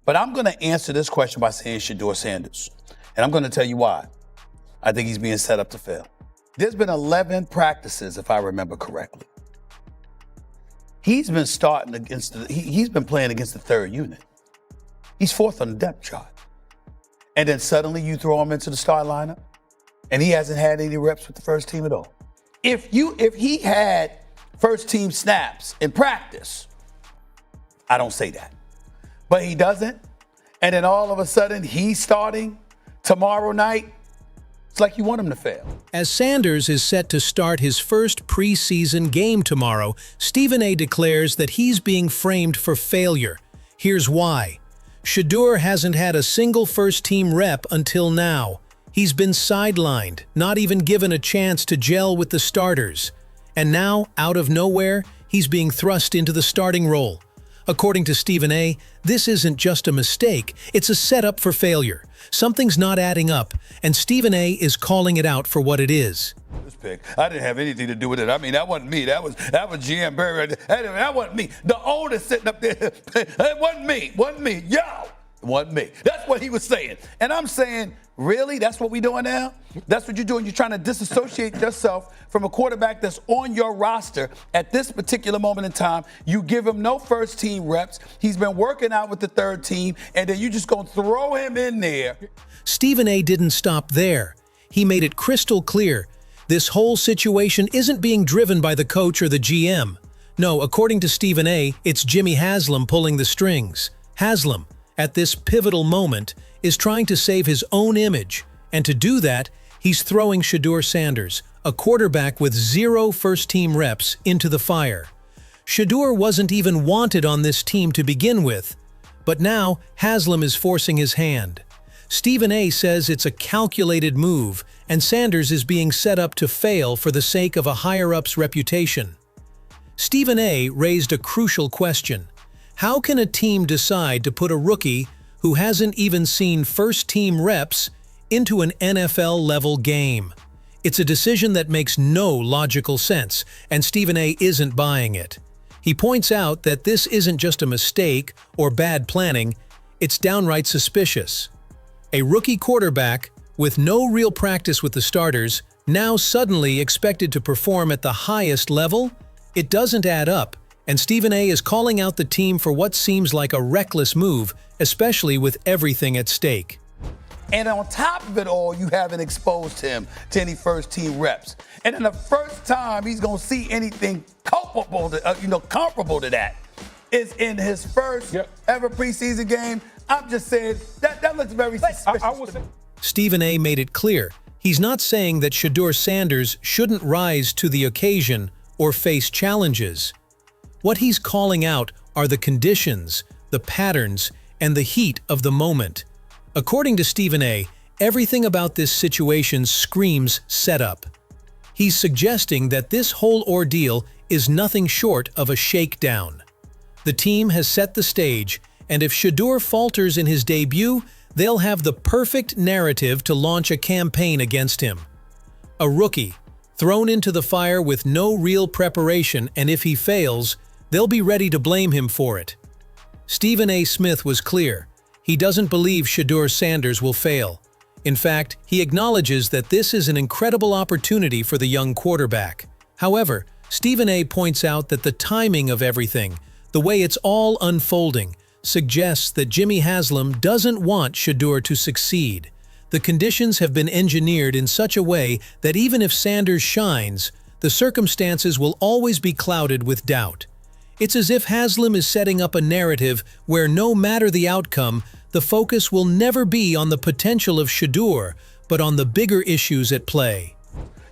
But I'm going to answer this question by saying Shedeur Sanders. And I'm going to tell you why. I think he's being set up to fail. There's been 11 practices, if I remember correctly. He's been starting against he's been playing against the third unit. He's fourth on the depth chart. And then suddenly you throw him into the start lineup and he hasn't had any reps with the first team at all. If he had first team snaps in practice, I don't say that. But he doesn't. And then all of a sudden he's starting tomorrow night. It's like you want him to fail. As Sanders is set to start his first preseason game tomorrow, Stephen A. declares that he's being framed for failure. Here's why. Shedeur hasn't had a single first-team rep until now. He's been sidelined, not even given a chance to gel with the starters. And now, out of nowhere, he's being thrust into the starting role. According to Stephen A., this isn't just a mistake, it's a setup for failure. Something's not adding up, and Stephen A. is calling it out for what it is. This pick, I didn't have anything to do with it. I mean, that wasn't me. That was GM Barry right there. That wasn't me. The owner sitting up there, it wasn't me. Wasn't me. Yo! It wasn't me. That's what he was saying. And I'm saying, really? That's what we're doing now? That's what you're doing? You're trying to disassociate yourself from a quarterback that's on your roster at this particular moment in time. You give him no first team reps. He's been working out with the third team, and then you just gonna throw him in there. Stephen A. didn't stop there. He made it crystal clear. This whole situation isn't being driven by the coach or the GM. No, according to Stephen A., it's Jimmy Haslam pulling the strings. Haslam, at this pivotal moment, is trying to save his own image, and to do that, he's throwing Shedeur Sanders, a quarterback with 0 first-team reps, into the fire. Shedeur wasn't even wanted on this team to begin with, but now Haslam is forcing his hand. Stephen A. says it's a calculated move, and Sanders is being set up to fail for the sake of a higher-up's reputation. Stephen A. raised a crucial question. How can a team decide to put a rookie who hasn't even seen first-team reps into an NFL-level game? It's a decision that makes no logical sense, and Stephen A. isn't buying it. He points out that this isn't just a mistake or bad planning, it's downright suspicious. A rookie quarterback, with no real practice with the starters, now suddenly expected to perform at the highest level? It doesn't add up, and Stephen A. is calling out the team for what seems like a reckless move, especially with everything at stake. And on top of it all, you haven't exposed him to any first-team reps. And then the first time he's going to see anything comparable to that is in his first ever preseason game. I'm just saying that looks very suspicious. Stephen A. made it clear. He's not saying that Shedeur Sanders shouldn't rise to the occasion or face challenges. What he's calling out are the conditions, the patterns, and the heat of the moment. According to Stephen A., everything about this situation screams setup. He's suggesting that this whole ordeal is nothing short of a shakedown. The team has set the stage, and if Shedeur falters in his debut, they'll have the perfect narrative to launch a campaign against him. A rookie, thrown into the fire with no real preparation, and if he fails, they'll be ready to blame him for it. Stephen A. Smith was clear. He doesn't believe Shedeur Sanders will fail. In fact, he acknowledges that this is an incredible opportunity for the young quarterback. However, Stephen A. points out that the timing of everything, the way it's all unfolding, suggests that Jimmy Haslam doesn't want Shedeur to succeed. The conditions have been engineered in such a way that even if Sanders shines, the circumstances will always be clouded with doubt. It's as if Haslam is setting up a narrative where no matter the outcome, the focus will never be on the potential of Shedeur, but on the bigger issues at play.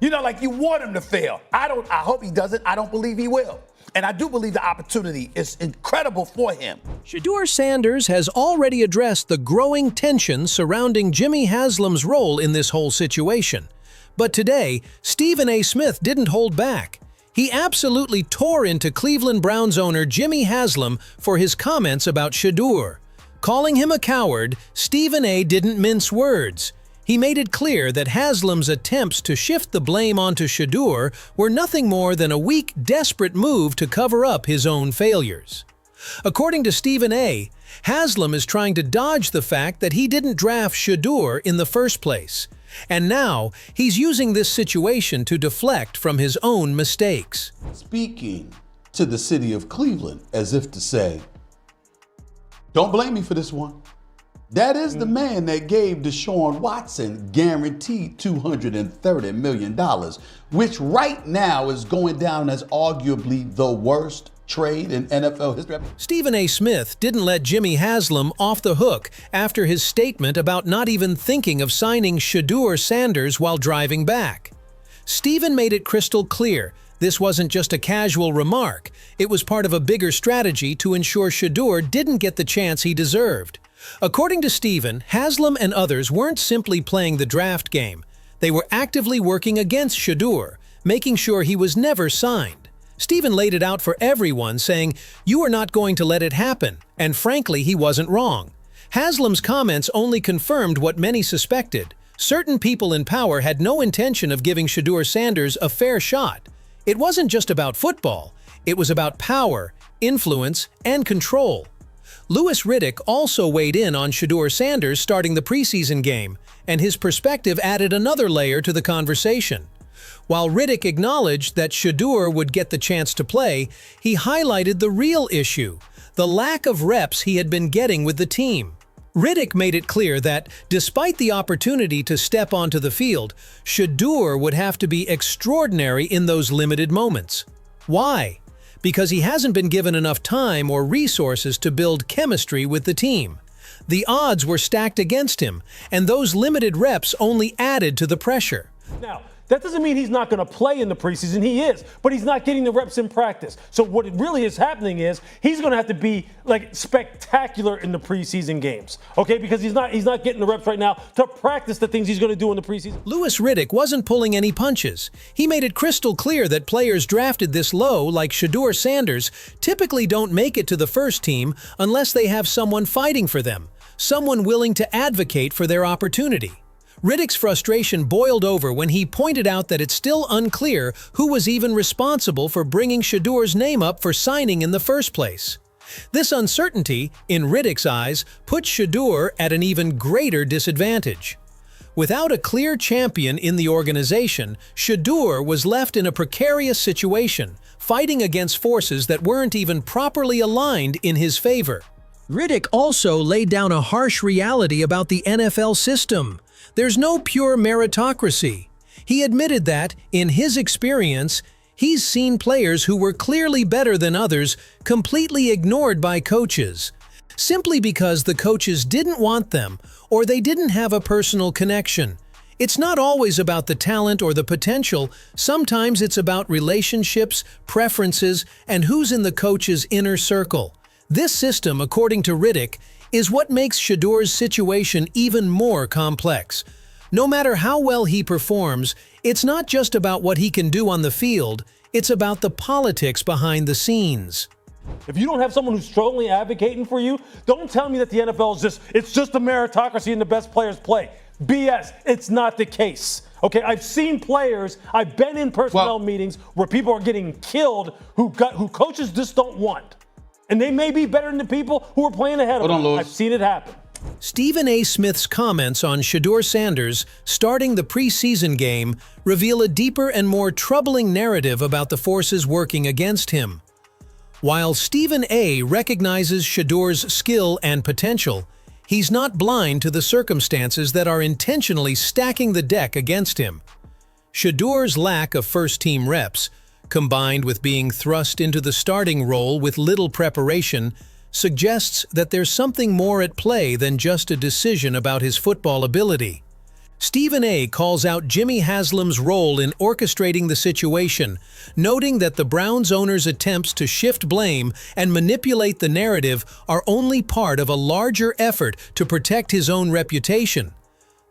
You know, like you want him to fail. I hope he doesn't. I don't believe he will. And I do believe the opportunity is incredible for him. Shedeur Sanders has already addressed the growing tension surrounding Jimmy Haslam's role in this whole situation. But today, Stephen A. Smith didn't hold back. He absolutely tore into Cleveland Browns owner Jimmy Haslam for his comments about Shedeur. Calling him a coward, Stephen A. didn't mince words. He made it clear that Haslam's attempts to shift the blame onto Shedeur were nothing more than a weak, desperate move to cover up his own failures. According to Stephen A., Haslam is trying to dodge the fact that he didn't draft Shedeur in the first place. And now, he's using this situation to deflect from his own mistakes. Speaking to the city of Cleveland as if to say, don't blame me for this one. That is the man that gave Deshaun Watson guaranteed $230 million, which right now is going down as arguably the worst trade in NFL history. Stephen A. Smith didn't let Jimmy Haslam off the hook after his statement about not even thinking of signing Shedeur Sanders while driving back. Stephen made it crystal clear this wasn't just a casual remark, it was part of a bigger strategy to ensure Shedeur didn't get the chance he deserved. According to Stephen, Haslam and others weren't simply playing the draft game. They were actively working against Shedeur, making sure he was never signed. Stephen laid it out for everyone, saying, "You are not going to let it happen," and frankly, he wasn't wrong. Haslam's comments only confirmed what many suspected. Certain people in power had no intention of giving Shedeur Sanders a fair shot. It wasn't just about football, it was about power, influence, and control. Riddick also weighed in on Shedeur Sanders starting the preseason game, and his perspective added another layer to the conversation. While Riddick acknowledged that Shedeur would get the chance to play, he highlighted the real issue, the lack of reps he had been getting with the team. Riddick made it clear that, despite the opportunity to step onto the field, Shedeur would have to be extraordinary in those limited moments. Why? Because he hasn't been given enough time or resources to build chemistry with the team. The odds were stacked against him, and those limited reps only added to the pressure. Now, that doesn't mean he's not going to play in the preseason. He is, but he's not getting the reps in practice. So what really is happening is he's going to have to be like spectacular in the preseason games, okay? Because he's not getting the reps right now to practice the things he's going to do in the preseason. Riddick wasn't pulling any punches. He made it crystal clear that players drafted this low, like Shedeur Sanders, typically don't make it to the first team unless they have someone fighting for them, someone willing to advocate for their opportunity. Riddick's frustration boiled over when he pointed out that it's still unclear who was even responsible for bringing Shedeur's name up for signing in the first place. This uncertainty, in Riddick's eyes, put Shedeur at an even greater disadvantage. Without a clear champion in the organization, Shedeur was left in a precarious situation, fighting against forces that weren't even properly aligned in his favor. Riddick also laid down a harsh reality about the NFL system. There's no pure meritocracy. He admitted that, in his experience, he's seen players who were clearly better than others completely ignored by coaches, simply because the coaches didn't want them or they didn't have a personal connection. It's not always about the talent or the potential. Sometimes it's about relationships, preferences, and who's in the coach's inner circle. This system, according to Riddick, is what makes Shedeur's situation even more complex. No matter how well he performs, it's not just about what he can do on the field, it's about the politics behind the scenes. If you don't have someone who's strongly advocating for you, don't tell me that the NFL is it's just a meritocracy and the best players play. BS, it's not the case. Okay, I've seen players, I've been in personnel meetings where people are getting killed who coaches just don't want. And they may be better than the people who are playing ahead of them. I've seen it happen. Stephen A. Smith's comments on Shedeur Sanders starting the preseason game reveal a deeper and more troubling narrative about the forces working against him. While Stephen A. recognizes Shedeur's skill and potential, he's not blind to the circumstances that are intentionally stacking the deck against him. Shedeur's lack of first-team reps, combined with being thrust into the starting role with little preparation, suggests that there's something more at play than just a decision about his football ability. Stephen A. calls out Jimmy Haslam's role in orchestrating the situation, noting that the Browns owner's attempts to shift blame and manipulate the narrative are only part of a larger effort to protect his own reputation.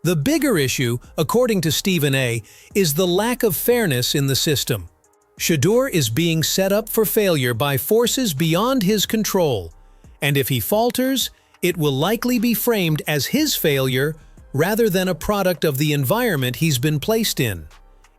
The bigger issue, according to Stephen A., is the lack of fairness in the system. Shedeur is being set up for failure by forces beyond his control, and if he falters, it will likely be framed as his failure rather than a product of the environment he's been placed in.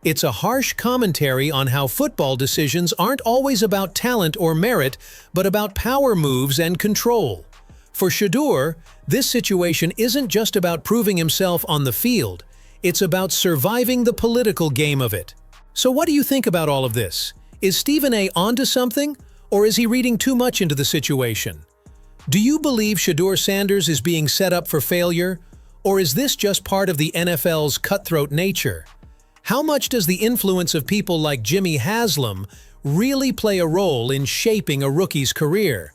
It's a harsh commentary on how football decisions aren't always about talent or merit, but about power moves and control. For Shedeur, this situation isn't just about proving himself on the field, it's about surviving the political game of it. So what do you think about all of this? Is Stephen A. onto something, or is he reading too much into the situation? Do you believe Shedeur Sanders is being set up for failure, or is this just part of the NFL's cutthroat nature? How much does the influence of people like Jimmy Haslam really play a role in shaping a rookie's career?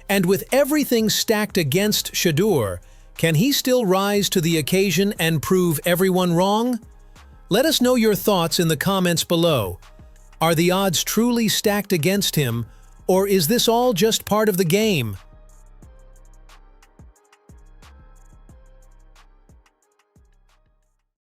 And with everything stacked against Shedeur, can he still rise to the occasion and prove everyone wrong? Let us know your thoughts in the comments below. Are the odds truly stacked against him, or is this all just part of the game?